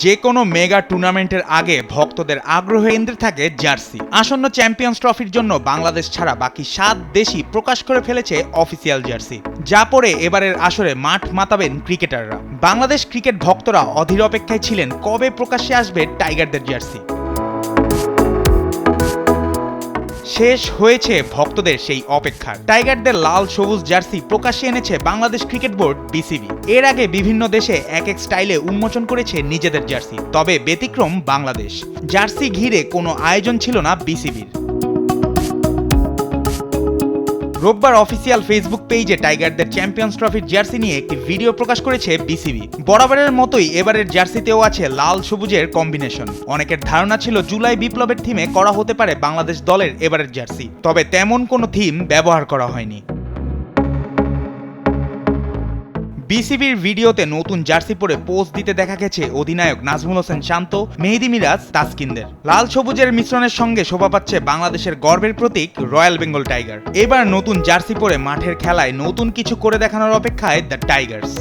যে কোনো মেগা টুর্নামেন্টের আগে ভক্তদের আগ্রহ কেন্দ্রে থাকে জার্সি। আসন্ন চ্যাম্পিয়ন্স ট্রফির জন্য বাংলাদেশ ছাড়া বাকি 7 দেশই প্রকাশ করে ফেলেছে অফিসিয়াল জার্সি, যা পরে এবারের আসরে মাঠ মাতাবেন ক্রিকেটাররা। বাংলাদেশ ক্রিকেট ভক্তরা অধীর অপেক্ষায় ছিলেন কবে প্রকাশ্যে আসবে টাইগারদের জার্সি। শেষ হয়েছে ভক্তদের সেই অপেক্ষা। টাইগারদের লাল সবুজ জার্সি প্রকাশ্যে এনেছে বাংলাদেশ ক্রিকেট বোর্ড বিসিবি। এর আগে বিভিন্ন দেশে এক এক স্টাইলে উন্মোচন করেছে নিজেদের জার্সি, তবে ব্যতিক্রম বাংলাদেশ। জার্সি ঘিরে কোনো আয়োজন ছিল না বিসিবির। রোববার অফিসিয়াল ফেসবুক পেজে টাইগারদের চ্যাম্পিয়ন্স ট্রফির জার্সি নিয়ে একটি ভিডিও প্রকাশ করেছে বিসিবি। বরাবরের মতোই এবারের জার্সিতেও আছে লাল সবুজের কম্বিনেশন। অনেকের ধারণা ছিল জুলাই বিপ্লবের থিমে করা হতে পারে বাংলাদেশ দলের এবারের জার্সি, তবে তেমন কোনো থিম ব্যবহার করা হয়নি। বিসিবির ভিডিওতে নতুন জার্সি পরে পোজ দিতে দেখা গেছে অধিনায়ক নাজমুল হোসেন শান্ত, মেহেদী মিরাজ, তাসকিনদের। লাল সবুজের মিশ্রণের সঙ্গে শোভা পাচ্ছে বাংলাদেশের গর্বের প্রতীক রয়্যাল বেঙ্গল টাইগার। এবার নতুন জার্সি পরে মাঠের খেলায় নতুন কিছু করে দেখানোর অপেক্ষায় দ্য টাইগার্স।